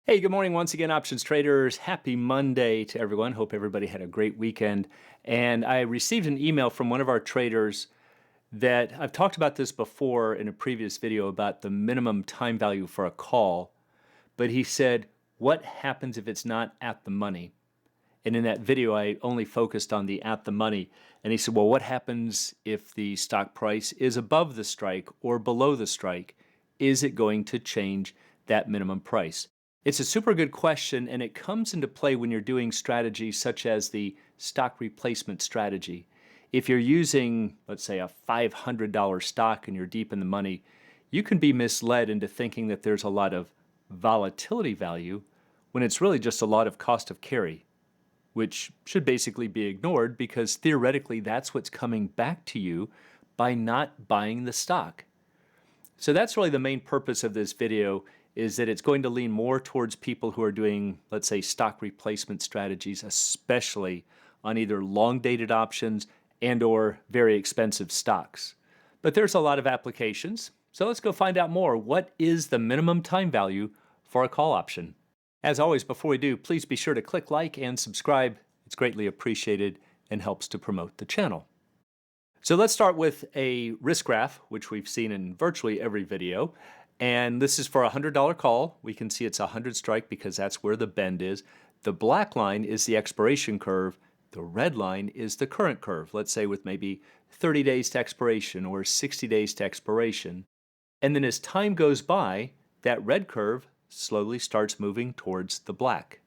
Hey, good morning once again, options traders. Happy Monday to everyone. Hope everybody had a great weekend. And I received an email from one of our traders that I've talked about this before in a previous video about the minimum time value for a call. But he said, what happens if it's not at the money? And in that video, I only focused on the at the money. And he said, well, what happens if the stock price is above the strike or below the strike? Is it going to change that minimum price? It's a super good question, and it comes into play when you're doing strategies such as the stock replacement strategy. If you're using, let's say, a $500 stock and you're deep in the money, you can be misled into thinking that there's a lot of volatility value when it's really just a lot of cost of carry, which should basically be ignored because theoretically that's what's coming back to you by not buying the stock. So that's really the main purpose of this video, is that it's going to lean more towards people who are doing, let's say, stock replacement strategies, especially on either long-dated options and or very expensive stocks. But there's a lot of applications, so let's go find out more. What is the minimum time value for a call option? As always, before we do, please be sure to click like and subscribe. It's greatly appreciated and helps to promote the channel. So let's start with a risk graph, which we've seen in virtually every video. And this is for a $100 call. We can see it's a 100 strike because that's where the bend is. The black line is the expiration curve. The red line is the current curve, let's say with maybe 30 days to expiration or 60 days to expiration. And then as time goes by, that red curve slowly starts moving towards the black.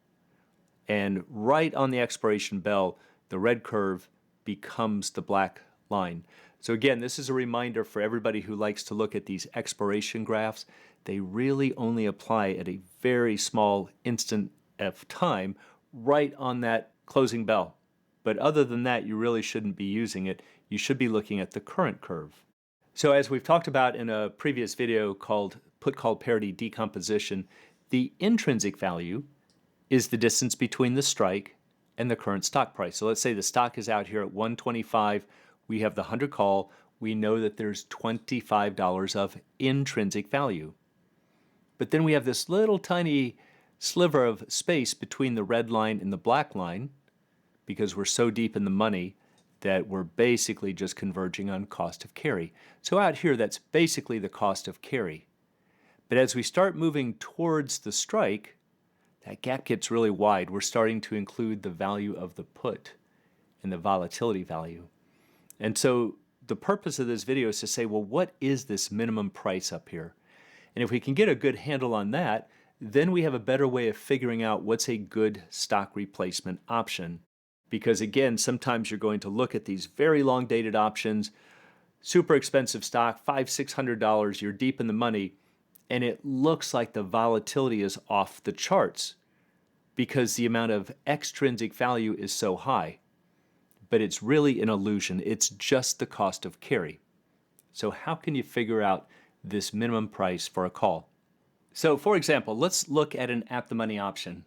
And right on the expiration bell, the red curve becomes the black line. So again, this is a reminder for everybody who likes to look at these expiration graphs. They really only apply at a very small instant of time right on that closing bell. But other than that, you really shouldn't be using it. You should be looking at the current curve. So as we've talked about in a previous video called Put Call Parity Decomposition, the intrinsic value is the distance between the strike and the current stock price. So let's say the stock is out here at 125. We have the 100 call. We know that there's $25 of intrinsic value. But then we have this little tiny sliver of space between the red line and the black line because we're so deep in the money that we're basically just converging on cost of carry. So out here, that's basically the cost of carry. But as we start moving towards the strike, that gap gets really wide. We're starting to include the value of the put and the volatility value. And so the purpose of this video is to say, well, what is this minimum price up here? And if we can get a good handle on that, then we have a better way of figuring out what's a good stock replacement option. Because again, sometimes you're going to look at these very long dated options, super expensive stock, $500-$600, you're deep in the money, and it looks like the volatility is off the charts because the amount of extrinsic value is so high. But it's really an illusion. It's just the cost of carry. So how can you figure out this minimum price for a call? So for example, let's look at an at-the-money option.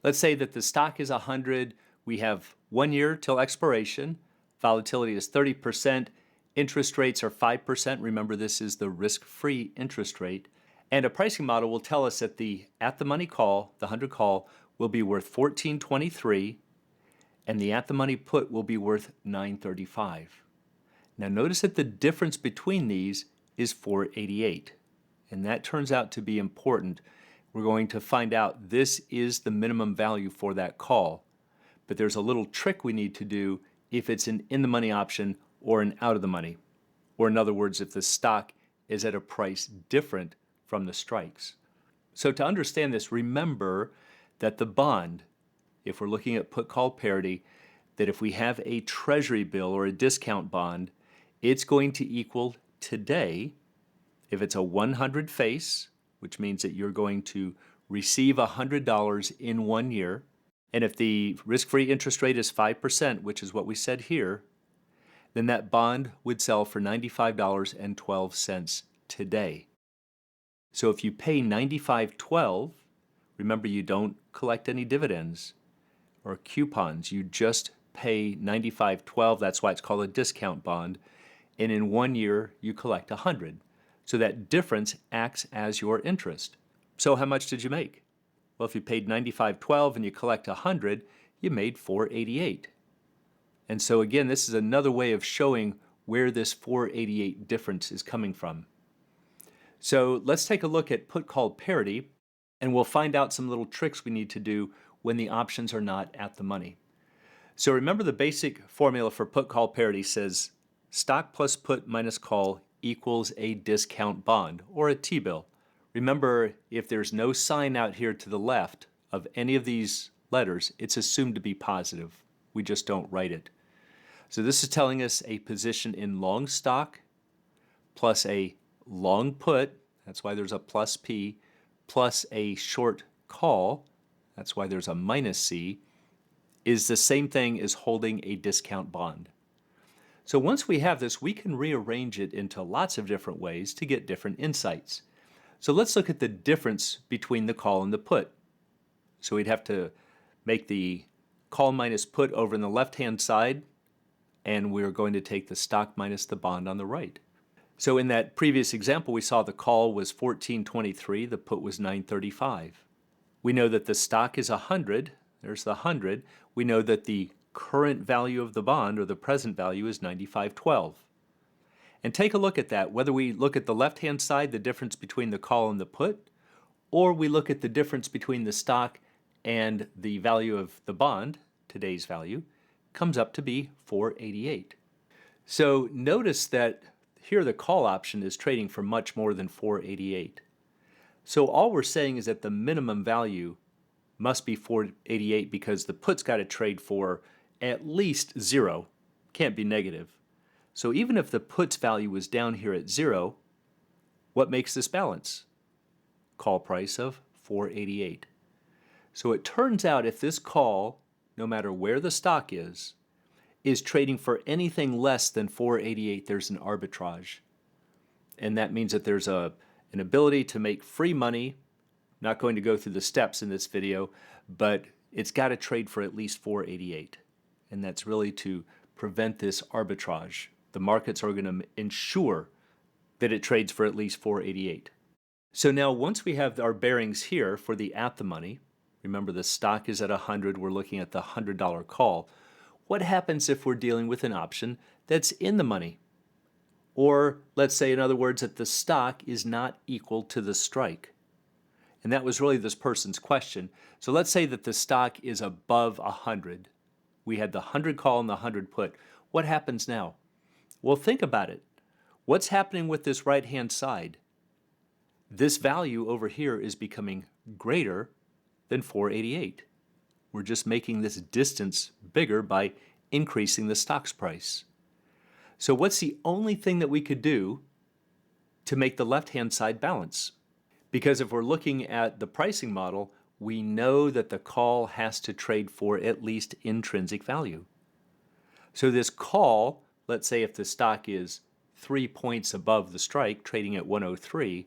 Let's say that the stock is 100. We have 1 year till expiration. Volatility is 30%. Interest rates are 5%. Remember, this is the risk-free interest rate. And a pricing model will tell us that the at-the-money call, the 100 call, will be worth $14.23, and the at-the-money put will be worth $9.35. Now notice that the difference between these is $4.88, and that turns out to be important. We're going to find out this is the minimum value for that call, but there's a little trick we need to do if it's an in-the-money option or an out-of-the-money, or in other words, if the stock is at a price different from the strikes. So to understand this, remember that the bond, if we're looking at put call parity, that if we have a treasury bill or a discount bond, it's going to equal today, if it's a 100 face, which means that you're going to receive $100 in 1 year, and if the risk-free interest rate is 5%, which is what we said here, then that bond would sell for $95.12 today. So if you pay $95.12, remember you don't collect any dividends or coupons. You just pay $95.12. That's why it's called a discount bond. And in 1 year, you collect $100. So that difference acts as your interest. So how much did you make? Well, if you paid 95.12 and you collect 100, you made 488. And so again, this is another way of showing where this 488 difference is coming from. So let's take a look at put call parity, and we'll find out some little tricks we need to do when the options are not at the money. So remember, the basic formula for put call parity says stock plus put minus call equals a discount bond, or a T-bill. Remember, if there's no sign out here to the left of any of these letters, it's assumed to be positive. We just don't write it. So this is telling us a position in long stock plus a long put, that's why there's a plus P, plus a short call, that's why there's a minus C, is the same thing as holding a discount bond. So once we have this, we can rearrange it into lots of different ways to get different insights. So let's look at the difference between the call and the put. So we'd have to make the call minus put over on the left-hand side, and we're going to take the stock minus the bond on the right. So in that previous example, we saw the call was 1423, the put was 935. We know that the stock is 100, there's the 100. We know that the current value of the bond, or the present value, is 95.12. And take a look at that, whether we look at the left-hand side, the difference between the call and the put, or we look at the difference between the stock and the value of the bond, today's value, comes up to be 488. So notice that here the call option is trading for much more than 488. So all we're saying is that the minimum value must be 488 because the put's got to trade for at least 0. Can't be negative. So even if the put's value was down here at 0, what makes this balance? Call price of 488. So it turns out if this call, no matter where the stock is trading for anything less than 488, there's an arbitrage. And that means that there's an ability to make free money. Not going to go through the steps in this video, but it's got to trade for at least 488. And that's really to prevent this arbitrage. The markets are going to ensure that it trades for at least 488. So now once we have our bearings here for the at the money, remember the stock is at 100, we're looking at the $100 call. What happens if we're dealing with an option that's in the money? Or let's say, in other words, that the stock is not equal to the strike. And that was really this person's question. So let's say that the stock is above 100. We had the 100 call and the 100 put. What happens now? Well, think about it. What's happening with this right-hand side? This value over here is becoming greater than 488. We're just making this distance bigger by increasing the stock's price. So what's the only thing that we could do to make the left-hand side balance? Because if we're looking at the pricing model, we know that the call has to trade for at least intrinsic value. So this call, let's say if the stock is 3 points above the strike, trading at 103,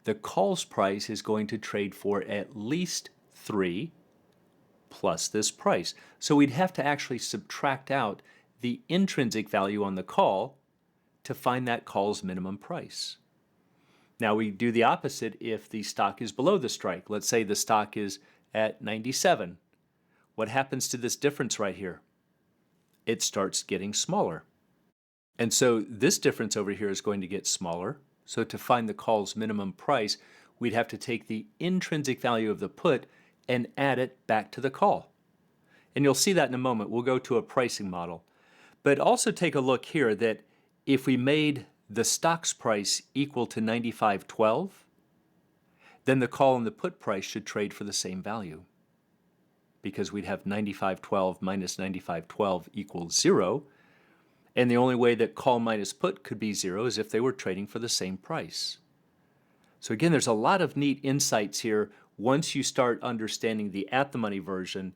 the call's price is going to trade for at least 3 plus this price. So we'd have to actually subtract out the intrinsic value on the call to find that call's minimum price. Now we do the opposite if the stock is below the strike. Let's say the stock is at 97. What happens to this difference right here? It starts getting smaller. And so this difference over here is going to get smaller. So to find the call's minimum price, we'd have to take the intrinsic value of the put and add it back to the call. And you'll see that in a moment. We'll go to a pricing model. But also take a look here that if we made the stock's price equal to 95.12, then the call and the put price should trade for the same value, because we'd have 95.12 minus 95.12 equals 0, and the only way that call minus put could be 0 is if they were trading for the same price. So again, there's a lot of neat insights here once you start understanding the at-the-money version,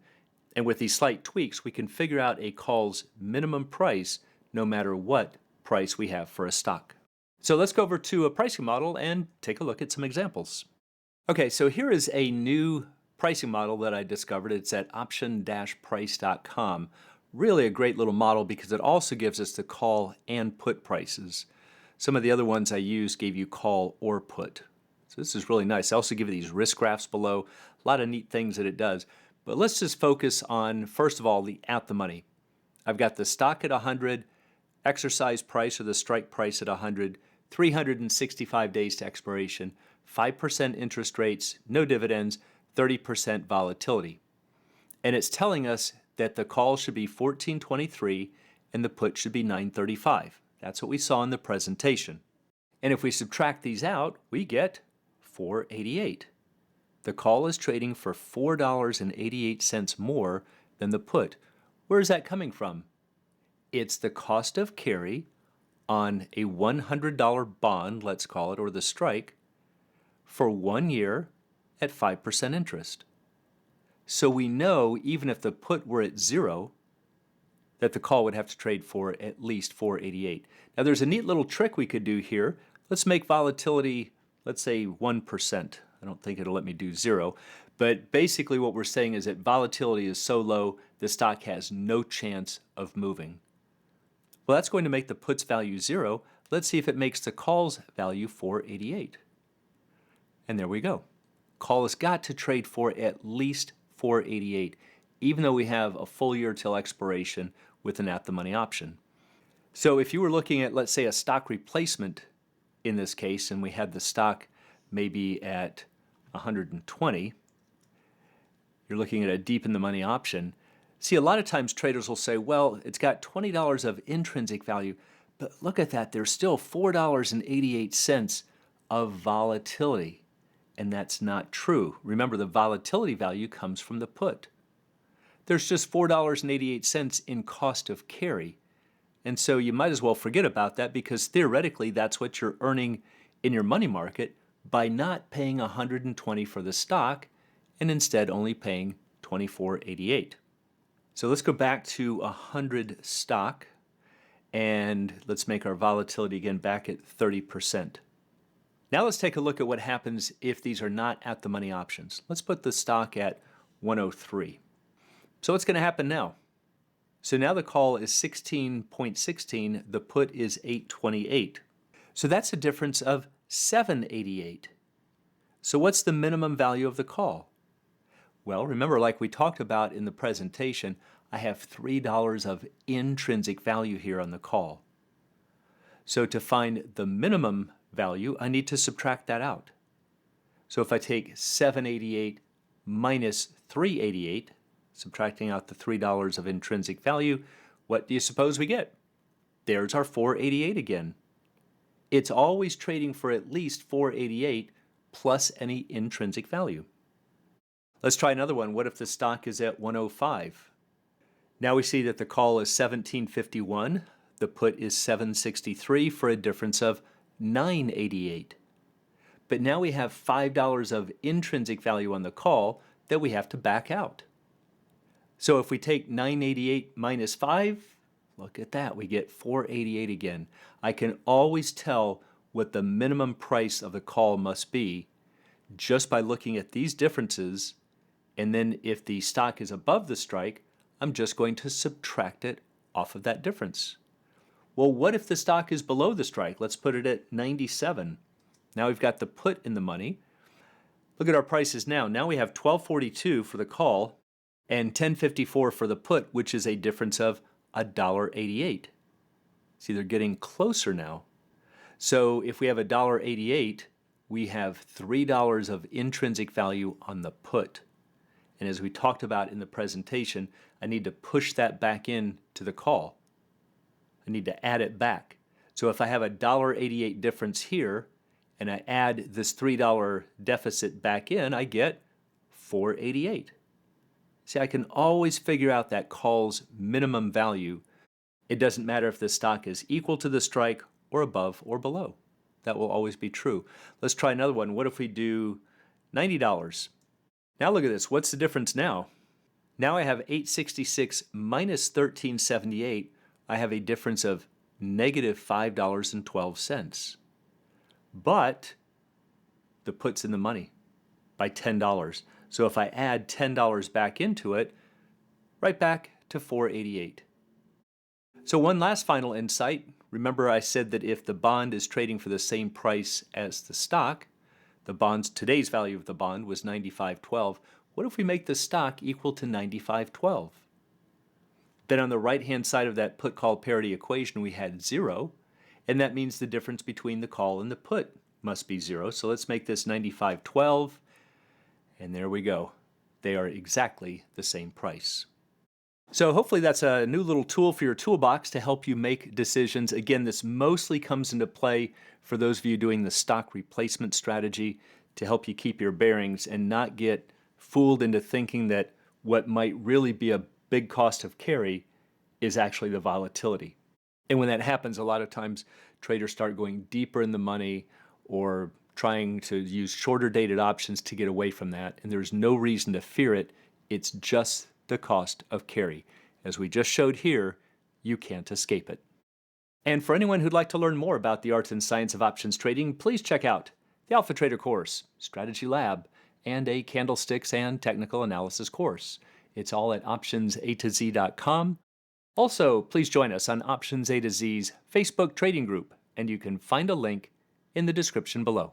and with these slight tweaks, we can figure out a call's minimum price no matter what price we have for a stock. So let's go over to a pricing model and take a look at some examples. Okay, so here is a new pricing model that I discovered. It's at option-price.com. Really a great little model because it also gives us the call and put prices. Some of the other ones I used gave you call or put. So this is really nice. I also give you these risk graphs below. A lot of neat things that it does. But let's just focus on, first of all, the at the money. I've got the stock at 100, exercise price or the strike price at 100, 365 days to expiration, 5% interest rates, no dividends, 30% volatility. And it's telling us that the call should be 1423 and the put should be 935. That's what we saw in the presentation. And if we subtract these out, we get 488. The call is trading for $4.88 more than the put. Where is that coming from? It's the cost of carry on a $100 bond, let's call it, or the strike, for 1 year at 5% interest. So we know even if the put were at 0, that the call would have to trade for at least 488. Now there's a neat little trick we could do here. Let's make volatility, let's say 1%. I don't think it'll let me do 0. But basically what we're saying is that volatility is so low, the stock has no chance of moving. Well, that's going to make the put's value 0. Let's see if it makes the call's value 488. And there we go. Call has got to trade for at least 488, even though we have a full year till expiration with an at-the-money option. So if you were looking at, let's say, a stock replacement in this case, and we had the stock maybe at 120, you're looking at a deep in the money option. See, a lot of times traders will say, well, it's got $20 of intrinsic value, but look at that, there's still $4.88 of volatility. And that's not true. Remember, the volatility value comes from the put. There's just $4.88 in cost of carry. And so you might as well forget about that, because theoretically that's what you're earning in your money market by not paying $120 for the stock and instead only paying $24.88. So let's go back to 100 stock and let's make our volatility again back at 30%. Now let's take a look at what happens if these are not at the money options. Let's put the stock at 103. So what's going to happen now? So now the call is 16.16, the put is 828. So that's a difference of 788. So what's the minimum value of the call? Well, remember, like we talked about in the presentation, I have $3 of intrinsic value here on the call. So to find the minimum value, I need to subtract that out. So if I take 788 minus 388, subtracting out the $3 of intrinsic value, what do you suppose we get? There's our 488 again. It's always trading for at least 488 plus any intrinsic value. Let's try another one. What if the stock is at 105? Now we see that the call is 1751, the put is 763 for a difference of 988. But now we have $5 of intrinsic value on the call that we have to back out. So if we take 988 minus 5, look at that, we get 488 again. I can always tell what the minimum price of the call must be just by looking at these differences, and then if the stock is above the strike, I'm just going to subtract it off of that difference. Well, what if the stock is below the strike? Let's put it at 97. Now we've got the put in the money. Look at our prices now. Now we have 1242 for the call and 1054 for the put, which is a difference of $1.88. See, they're getting closer now. So if we have $1.88, we have $3 of intrinsic value on the put. And as we talked about in the presentation, I need to push that back in to the call. I need to add it back. So if I have a $1.88 difference here, and I add this $3 deficit back in, I get $4.88. See, I can always figure out that call's minimum value. It doesn't matter if the stock is equal to the strike or above or below. That will always be true. Let's try another one. What if we do $90? Now look at this. What's the difference now? Now I have 866 minus 1378. I have a difference of negative $5.12. But the put's in the money by $10. So if I add $10 back into it, right back to $4.88. So one last final insight. Remember I said that if the bond is trading for the same price as the stock The bond's today's value of the bond was 95.12. What if we make the stock equal to 95.12? Then on the right-hand side of that put-call parity equation, we had 0, and that means the difference between the call and the put must be 0. So let's make this 95.12, and there we go. They are exactly the same price. So hopefully that's a new little tool for your toolbox to help you make decisions. Again, this mostly comes into play for those of you doing the stock replacement strategy to help you keep your bearings and not get fooled into thinking that what might really be a big cost of carry is actually the volatility. And when that happens, a lot of times traders start going deeper in the money or trying to use shorter dated options to get away from that. And there's no reason to fear it. It's just the cost of carry. As we just showed here, you can't escape it. And for anyone who'd like to learn more about the art and science of options trading, please check out the Alpha Trader course, Strategy Lab, and a candlesticks and technical analysis course. It's all at optionsatoz.com. Also, please join us on Options A to Z's Facebook trading group, and you can find a link in the description below.